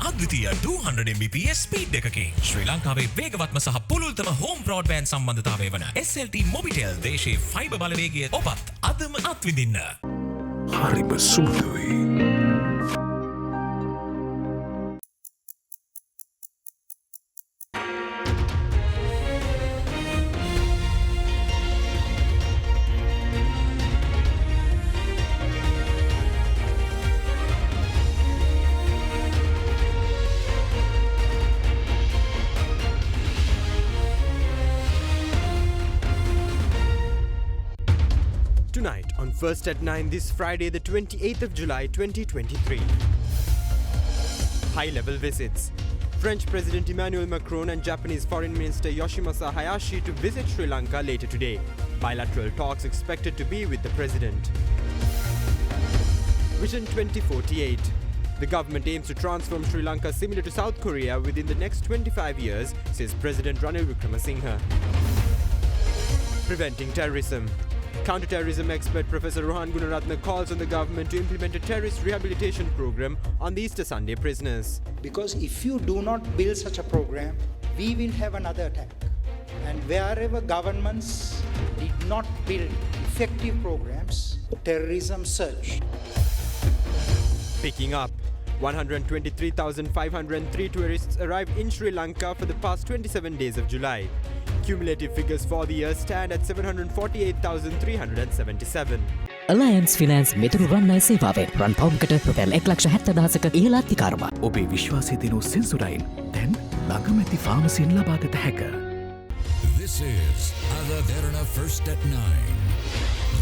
අද්විතීය 200 Mbps speed එකකින් ශ්‍රී ලංකාවේ වේගවත්ම සහ පුළුල්තම හෝම් බ්‍රෝඩ්බෑන්ඩ් සම්බන්ධතාවය වන SLT මොබිටෙල් දේශීය ෆයිබර් බලවේගය ඔබත් අදම අත්විඳින්න. හරිම සුදුයි. Tonight on First at 9 this Friday the 28th of July 2023. High-level visits. French President Emmanuel Macron and Japanese Foreign Minister Yoshimasa Hayashi to visit Sri Lanka later today. Bilateral talks expected to be with the President. Vision 2048. The government aims to transform Sri Lanka similar to South Korea within the next 25 years, says President Ranil Wickremesinghe. Preventing terrorism. Counter-terrorism expert Professor Rohan Gunaratne calls on the government to implement a terrorist rehabilitation program on the Easter Sunday prisoners. Because if you do not build such a program, we will have another attack. And wherever governments did not build effective programs, terrorism surged. Picking up. 123,503 tourists arrived in Sri Lanka for the past 27 days of July. Cumulative figures for the year stand at 748,377. Alliance Finance මෙතුරු රන්නයි සේවාවෙන් රන් පවුම්කට රුපියල් 1,70,000ක ඉහළ අධිකාරම. ඔබේ විශ්වාසය දෙනු සෙන්සුරයින් දැන් ළඟම ඇති ෆාමසියෙන් ලබාගත හැක. This is AdaDerana First at 9.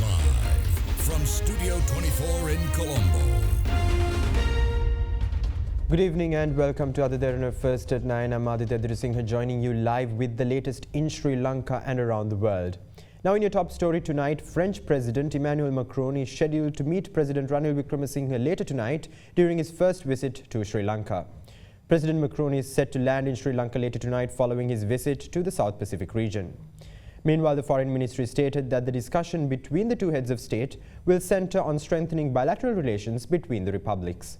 Live from Studio 24 in Colombo. Good evening and welcome to AdaDerana First at 9. I'm AdaDerana Singh joining you live with the latest in Sri Lanka and around the world. Now in your top story tonight, French President Emmanuel Macron is scheduled to meet President Ranil Wickremesinghe later tonight during his first visit to Sri Lanka. President Macron is set to land in Sri Lanka later tonight following his visit to the South Pacific region. Meanwhile, the Foreign Ministry stated that the discussion between the two heads of state will center on strengthening bilateral relations between the republics.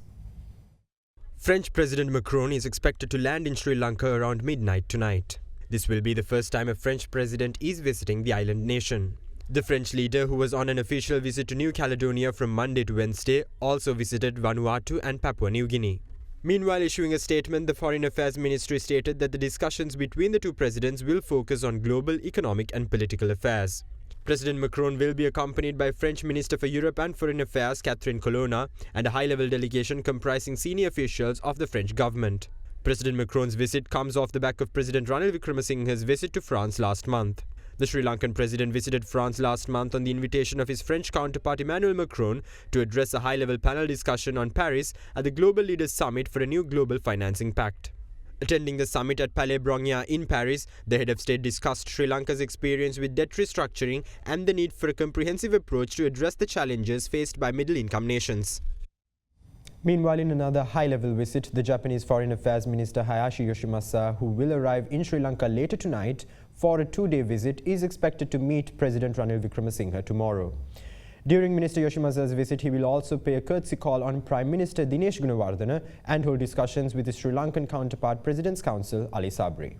French President Macron is expected to land in Sri Lanka around midnight tonight. This will be the first time a French president is visiting the island nation. The French leader, who was on an official visit to New Caledonia from Monday to Wednesday, also visited Vanuatu and Papua New Guinea. Meanwhile, issuing a statement, the Foreign Affairs Ministry stated that the discussions between the two presidents will focus on global economic and political affairs. President Macron will be accompanied by French Minister for Europe and Foreign Affairs Catherine Colonna and a high-level delegation comprising senior officials of the French government. President Macron's visit comes off the back of President Ranil Wickremesinghe's visit to France last month. The Sri Lankan president visited France last month on the invitation of his French counterpart Emmanuel Macron to address a high-level panel discussion on Paris at the Global Leaders Summit for a new global financing pact. Attending the summit at Palais Brongniart in Paris, the head of state discussed Sri Lanka's experience with debt restructuring and the need for a comprehensive approach to address the challenges faced by middle-income nations. Meanwhile, in another high-level visit, the Japanese Foreign Affairs Minister Hayashi Yoshimasa, who will arrive in Sri Lanka later tonight for a two-day visit, is expected to meet President Ranil Wickremesinghe tomorrow. During Minister Yoshimasa's visit, he will also pay a courtesy call on Prime Minister Dinesh Gunawardena and hold discussions with his Sri Lankan counterpart, President's Counsel Ali Sabri.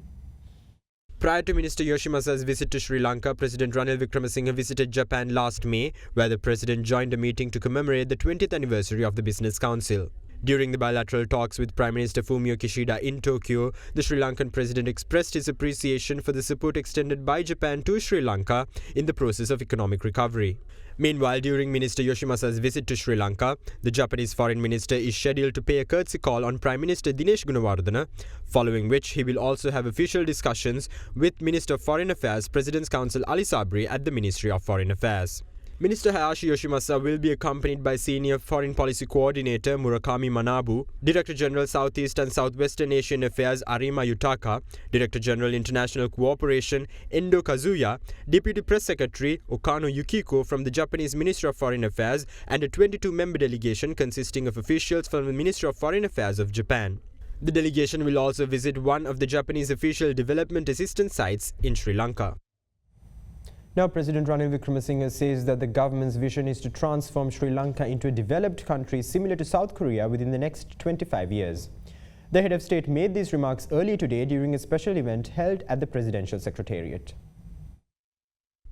Prior to Minister Yoshimasa's visit to Sri Lanka, President Ranil Wickremesinghe visited Japan last May, where the president joined a meeting to commemorate the 20th anniversary of the Business Council. During the bilateral talks with Prime Minister Fumio Kishida in Tokyo, the Sri Lankan president expressed his appreciation for the support extended by Japan to Sri Lanka in the process of economic recovery. Meanwhile, during Minister Yoshimasa's visit to Sri Lanka, the Japanese foreign minister is scheduled to pay a courtesy call on Prime Minister Dinesh Gunawardena, following which he will also have official discussions with Minister of Foreign Affairs, President's Counsel Ali Sabri at the Ministry of Foreign Affairs. Minister Hayashi Yoshimasa will be accompanied by Senior Foreign Policy Coordinator Murakami Manabu, Director General Southeast and Southwestern Asian Affairs Arima Yutaka, Director General International Cooperation Endo Kazuya, Deputy Press Secretary Okano Yukiko from the Japanese Ministry of Foreign Affairs, and a 22-member delegation consisting of officials from the Ministry of Foreign Affairs of Japan. The delegation will also visit one of the Japanese official development assistance sites in Sri Lanka. Now, President Ranil Wickremesinghe says that the government's vision is to transform Sri Lanka into a developed country similar to South Korea within the next 25 years. The head of state made these remarks earlier today during a special event held at the Presidential Secretariat.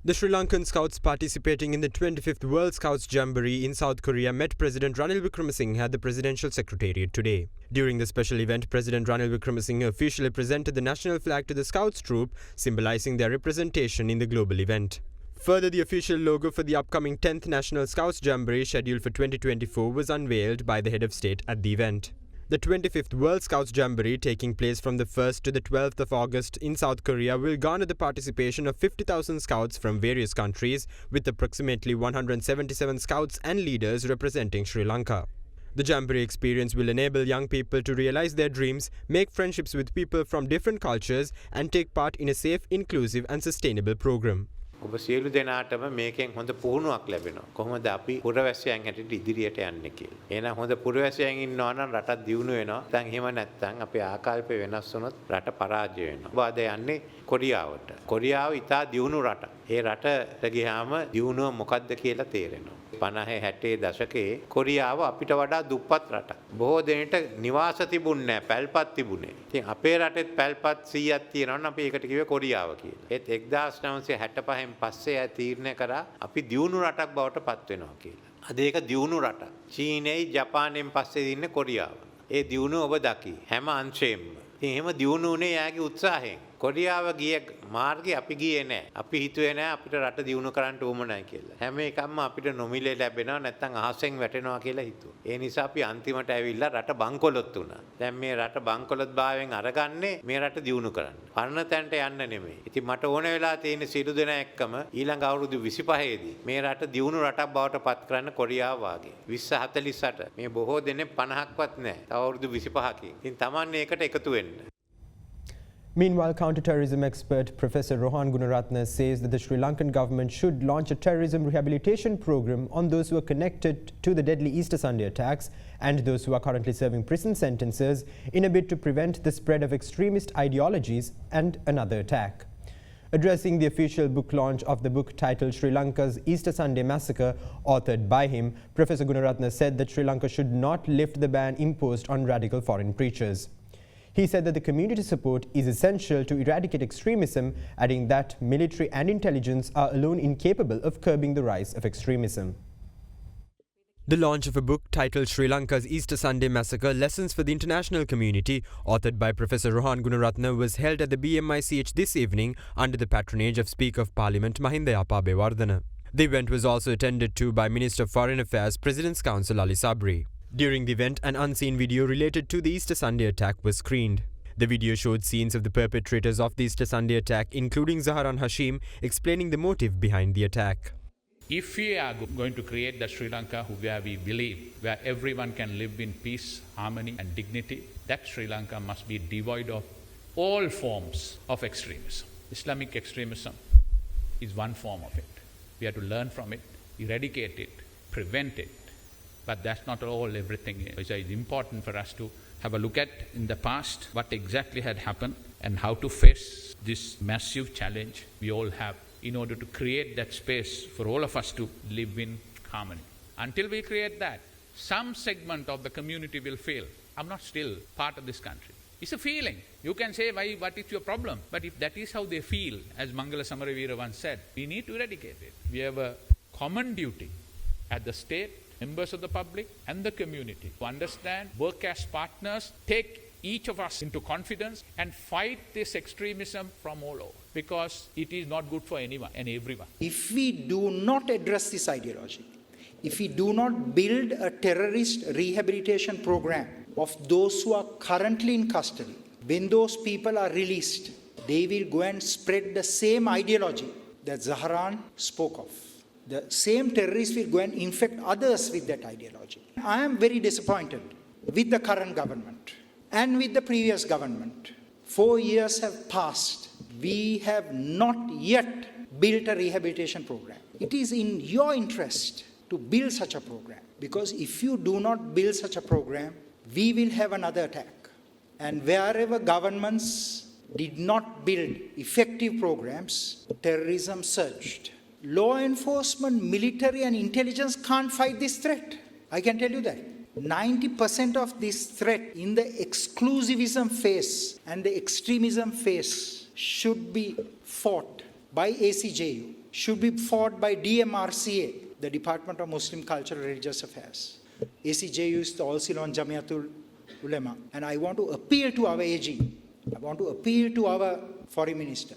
The Sri Lankan Scouts participating in the 25th World Scouts Jamboree in South Korea met President Ranil Wickremesinghe at the Presidential Secretariat today. During the special event, President Ranil Wickremesinghe officially presented the national flag to the Scouts troop, symbolizing their representation in the global event. Further, the official logo for the upcoming 10th National Scouts Jamboree scheduled for 2024 was unveiled by the head of state at the event. The 25th World Scouts Jamboree, taking place from the 1st to the 12th of August in South Korea, will garner the participation of 50,000 scouts from various countries, with approximately 177 scouts and leaders representing Sri Lanka. The Jamboree experience will enable young people to realize their dreams, make friendships with people from different cultures, and take part in a safe, inclusive and sustainable program. ඔබ සියලු දෙනාටම මේකෙන් හොඳ පුහුණුවක් ලැබෙනවා. කොහොමද අපි පුරවැසියන් හැටියට ඉදිරියට යන්නේ කියලා. එහෙනම් හොඳ පුරවැසියන් ඉන්නවා නම් රටත් දියුණු වෙනවා. දැන් එහෙම නැත්නම් අපේ ආකල්පය වෙනස් වුණොත් රට පරාජය වෙනවා. ඔබ අද යන්නේ කොරියාවට. කොරියාව ඉතා දියුණු රට. ඒ රටට ගියාම දියුණුව මොකක්ද කියලා තේරෙනවා. 50 60 දශකයේ කොරියාව අපිට වඩා දුප්පත් රටක්. බොහෝ දෙනෙට නිවාස තිබුණේ නැහැ, පැල්පත් තිබුණේ. ඉතින් අපේ රටෙත් පැල්පත් 100ක් තියෙනවා නම් අපි ඒකට කිව්වේ කොරියාව කියලා. ඒත් 1965න් පස්සේ තීරණය කරා අපි දියුණු රටක් බවට පත් වෙනවා කියලා. අද ඒක දියුණු රටක්. චීනයයි ජපානයෙන් පස්සේ ඉන්නේ කොරියාව. ඒ දියුණුව ඔබ දකි හැම අංශයෙන්ම. ඉතින් එහෙම දියුණු උනේ යාගේ උත්සාහයෙන්. කොරියාව ගිය මාර්ගේ අපි ගියේ නැහැ. අපි හිතුවේ නැහැ අපිට රට දියුණු කරන්න උවමනයි කියලා. හැම එකක්ම අපිට නොමිලේ ලැබෙනවා නැත්නම් අහසෙන් වැටෙනවා කියලා හිතුවා. ඒ නිසා අපි අන්තිමට ඇවිල්ලා රට බංකොලොත් වුණා. දැන් මේ රට බංකොලොත් භාවයෙන් අරගන්නේ මේ රට දියුණු කරන්න. පරණ තැනට යන්න නෙමෙයි. ඉතින් මට ඕන වෙලා තියෙන සියලු දෙනා එක්කම ඊළඟ අවුරුදු 25 දී මේ රට දියුණු රටක් බවට පත් කරන්න කොරියාව වාගේ. 2048 මේ බොහෝ දෙනෙක් 50ක්වත් නැහැ. තව අවුරුදු 25කින්. ඉතින් Tamanne ඒකට එකතු වෙන්න. Meanwhile, counterterrorism expert Professor Rohan Gunaratne says that the Sri Lankan government should launch a terrorism rehabilitation program on those who are connected to the deadly Easter Sunday attacks and those who are currently serving prison sentences in a bid to prevent the spread of extremist ideologies and another attack. Addressing the official book launch of the book titled Sri Lanka's Easter Sunday Massacre, authored by him, Professor Gunaratne said that Sri Lanka should not lift the ban imposed on radical foreign preachers. He said that the community support is essential to eradicate extremism, adding that military and intelligence are alone incapable of curbing the rise of extremism. The launch of a book titled Sri Lanka's Easter Sunday Massacre, Lessons for the International Community, authored by Professor Rohan Gunaratne, was held at the BMICH this evening under the patronage of Speaker of Parliament Mahinda Yapabewardena. The event was also attended to by Minister of Foreign Affairs, President's Counsel Ali Sabri. During the event, an unseen video related to the Easter Sunday attack was screened. The video showed scenes of the perpetrators of the Easter Sunday attack, including Zaharan Hashim, explaining the motive behind the attack. If we are going to create the Sri Lanka where we believe, where everyone can live in peace, harmony and dignity, that Sri Lanka must be devoid of all forms of extremism. Islamic extremism is one form of it. We have to learn from it, eradicate it, prevent it. But that's not all, everything. It's important for us to have a look at in the past what exactly had happened and how to face this massive challenge we all have in order to create that space for all of us to live in harmony. Until we create that, some segment of the community will feel, I'm not still part of this country. It's a feeling. You can say, why, what is your problem? But if that is how they feel, as Mangala Samaravira once said, we need to eradicate it. We have a common duty at the state, members of the public and the community to understand, work as partners, take each of us into confidence and fight this extremism from all over, because it is not good for anyone and everyone. If we do not address this ideology, if we do not build a terrorist rehabilitation program of those who are currently in custody, when those people are released, they will go and spread the same ideology that Zaharan spoke of. The same terrorists will go and infect others with that ideology. I am very disappointed with the current government and with the previous government. 4 years have passed. We have not yet built a rehabilitation program. It is in your interest to build such a program, because if you do not build such a program, we will have another attack. And wherever governments did not build effective programs, terrorism surged. Law enforcement, military and intelligence can't fight this threat. I can tell you that. 90% of this threat in the exclusivism phase and the extremism phase should be fought by ACJU, should be fought by DMRCA, the Department of Muslim Culture and Religious Affairs. ACJU is the All Ceylon Jamiatul Ulema. And I want to appeal to our AG, I want to appeal to our Foreign Minister.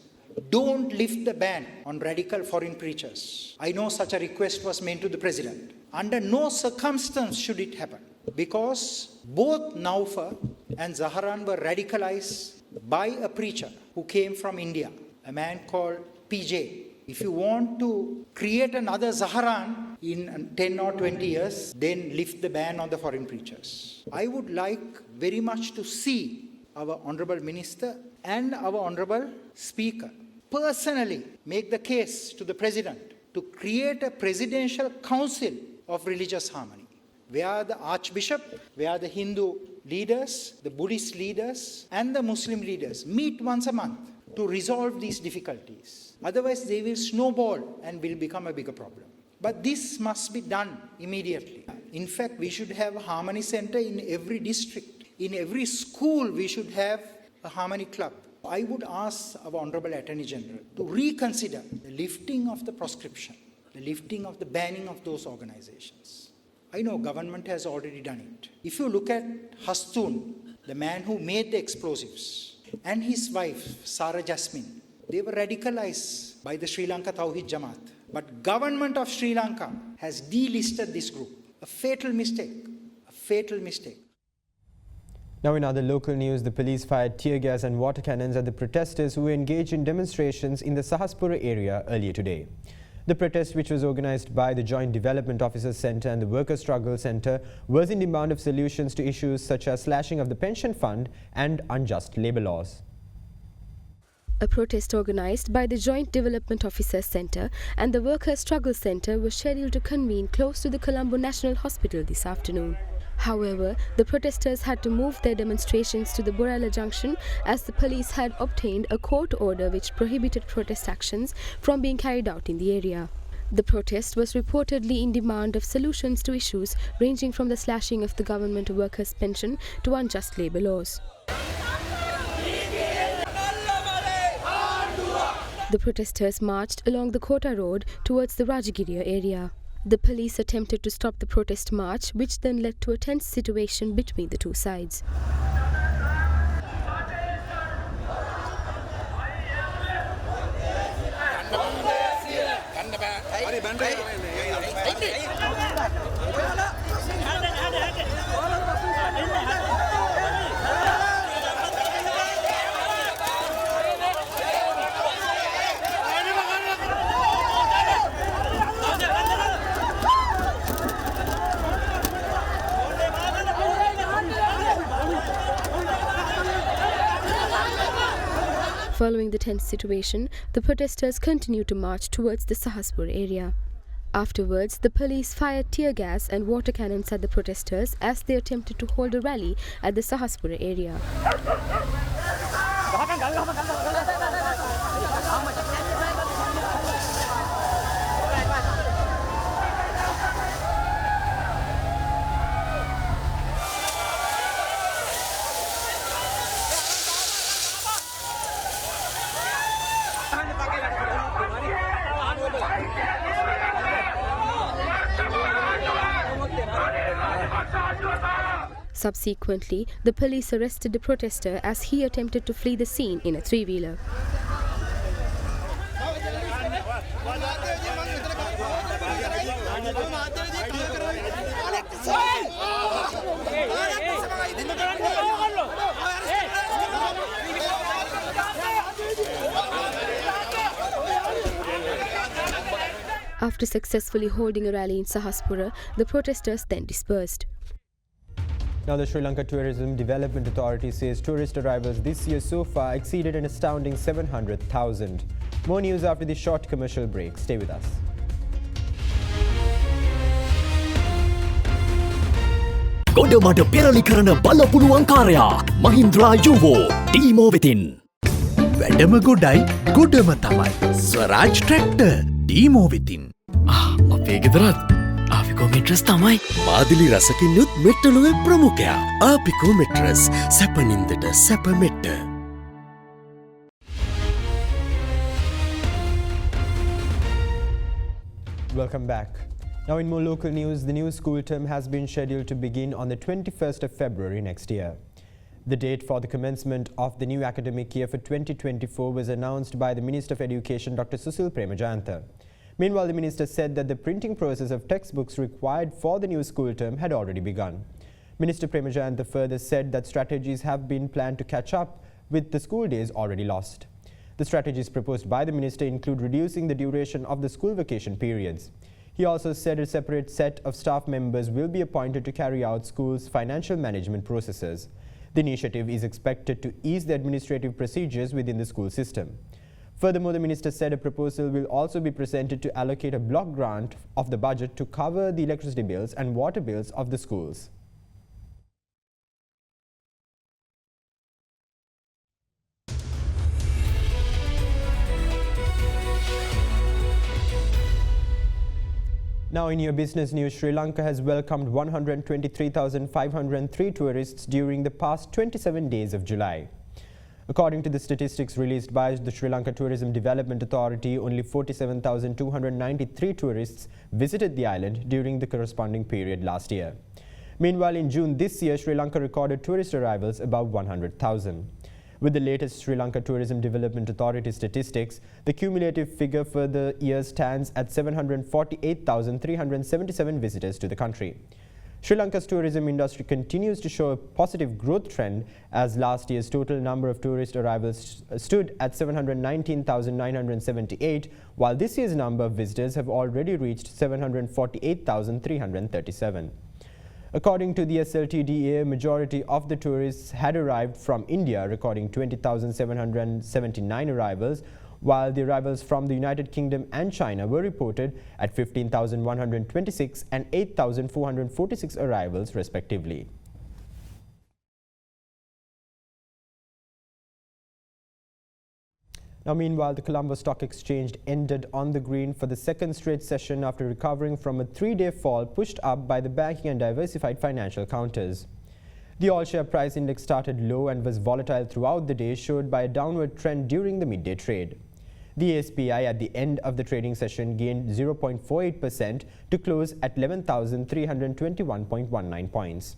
Don't lift the ban on radical foreign preachers. I know such a request was made to the President. Under no circumstance should it happen. Because both Naufar and Zaharan were radicalized by a preacher who came from India, a man called PJ. If you want to create another Zaharan in 10 or 20 years, then lift the ban on the foreign preachers. I would like very much to see our Honourable Minister and our Honourable Speaker personally make the case to the President to create a Presidential Council of Religious Harmony, where the Archbishop, where the Hindu leaders, the Buddhist leaders and the Muslim leaders meet once a month to resolve these difficulties. Otherwise they will snowball and will become a bigger problem. But this must be done immediately. In fact, we should have a Harmony Center in every district. In every school we should have a Harmony Club. I would ask our Honourable Attorney General to reconsider the lifting of the proscription, the lifting of the banning of those organizations. I know government has already done it. If you look at Hastun, the man who made the explosives, and his wife, Sarah Jasmine, they were radicalized by the Sri Lanka Tawhid Jamaat. But government of Sri Lanka has delisted this group. A fatal mistake. A fatal mistake. Now in other local news, the police fired tear gas and water cannons at the protesters who were engaged in demonstrations in the Sahaspura area earlier today. The protest, which was organized by the Joint Development Officers Centre and the Worker Struggle Centre, was in demand of solutions to issues such as slashing of the pension fund and unjust labour laws. A protest organised by the Joint Development Officers Centre and the Worker Struggle Centre was scheduled to convene close to the Colombo National Hospital this afternoon. However, the protesters had to move their demonstrations to the Borella Junction as the police had obtained a court order which prohibited protest actions from being carried out in the area. The protest was reportedly in demand of solutions to issues ranging from the slashing of the government workers' pension to unjust labour laws. The protesters marched along the Kota Road towards the Rajagiriya area. The police attempted to stop the protest march, which then led to a tense situation between the two sides. Following the tense situation, the protesters continued to march towards the Sahaspur area. Afterwards, the police fired tear gas and water cannons at the protesters as they attempted to hold a rally at the Sahaspur area. Subsequently, the police arrested the protester as he attempted to flee the scene in a three-wheeler. After successfully holding a rally in Sahaspura, the protesters then dispersed. Now the Sri Lanka Tourism Development Authority says tourist arrivals this year so far exceeded an astounding 700,000. More news after this short commercial break. Stay with us. ගොඩමඩ පෙරලි කරන බලපුළුවන්කාරයා මහින්ද්‍රා යුවෝ ඩීමෝ වෙතින්. වැඩම ගොඩයි ගොඩම තමයි ස්වරාජ් tractor ඩීමෝ වෙතින්. අපේ ගෙදරත් ආපිකෝ mattress තමයි. මාදිලි රසකින් යුත් මෙට්ටලුවේ ප්‍රමුඛයා. ආපිකෝ mattress සැපනින්දට සැප මෙට්ට. Welcome back. Now in more local news, the new school term has been scheduled to begin on the 21st of February next year. The date for the commencement of the new academic year for 2024 was announced by the Minister of Education, Dr. Susil Premajayantha. Meanwhile, the minister said that the printing process of textbooks required for the new school term had already begun. Minister Premajayantha further said that strategies have been planned to catch up with the school days already lost. The strategies proposed by the minister include reducing the duration of the school vacation periods. He also said a separate set of staff members will be appointed to carry out schools' financial management processes. The initiative is expected to ease the administrative procedures within the school system. Furthermore, the minister said a proposal will also be presented to allocate a block grant of the budget to cover the electricity bills and water bills of the schools. Now in your business news, Sri Lanka has welcomed 123,503 tourists during the past 27 days of July. According to the statistics released by the Sri Lanka Tourism Development Authority, only 47,293 tourists visited the island during the corresponding period last year. Meanwhile, in June this year, Sri Lanka recorded tourist arrivals above 100,000. With the latest Sri Lanka Tourism Development Authority statistics, the cumulative figure for the year stands at 748,377 visitors to the country. Sri Lanka's tourism industry continues to show a positive growth trend, as last year's total number of tourist arrivals stood at 719,978, while this year's number of visitors have already reached 748,337. According to the SLTDA, a majority of the tourists had arrived from India, recording 20,779 arrivals, while the arrivals from the United Kingdom and China were reported at 15,126 and 8,446 arrivals respectively. Now, meanwhile, the Colombo Stock Exchange ended on the green for the second straight session after recovering from a 3-day fall pushed up by the banking and diversified financial counters. The all-share price index started low and was volatile throughout the day, showed by a downward trend during the midday trade. The ASPI at the end of the trading session gained 0.48% to close at 11,321.19 points.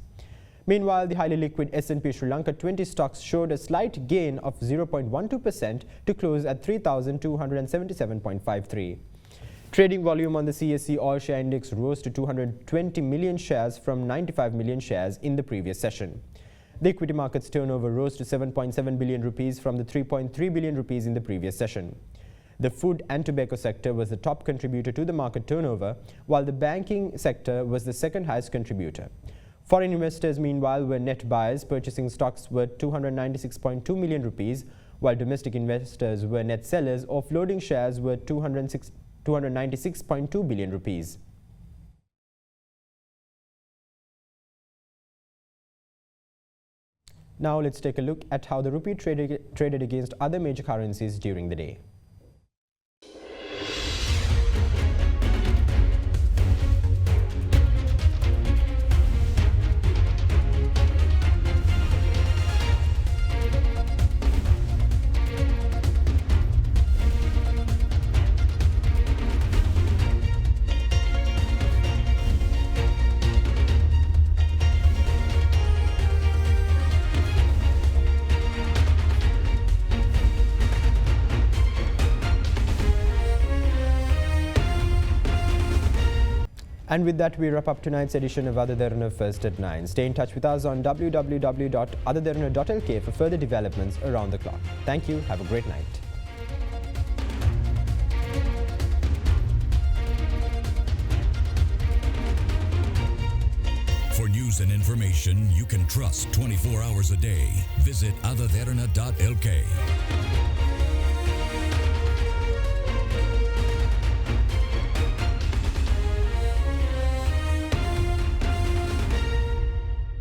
Meanwhile, the highly liquid S&P Sri Lanka 20 stocks showed a slight gain of 0.12% to close at 3,277.53. Trading volume on the CSE all-share index rose to 220 million shares from 95 million shares in the previous session. The equity market's turnover rose to 7.7 billion rupees from the 3.3 billion rupees in the previous session. The food and tobacco sector was the top contributor to the market turnover, while the banking sector was the second highest contributor. Foreign investors, meanwhile, were net buyers, purchasing stocks worth 296.2 million rupees, while domestic investors were net sellers, offloading shares worth 296.2 billion rupees. Now let's take a look at how the rupee traded against other major currencies during the day. And with that, we wrap up tonight's edition of AdaDerana First at 9. Stay in touch with us on www.adaderana.lk for further developments around the clock. Thank you. Have a great night. For news and information you can trust 24 hours a day, visit AdaDerana.lk.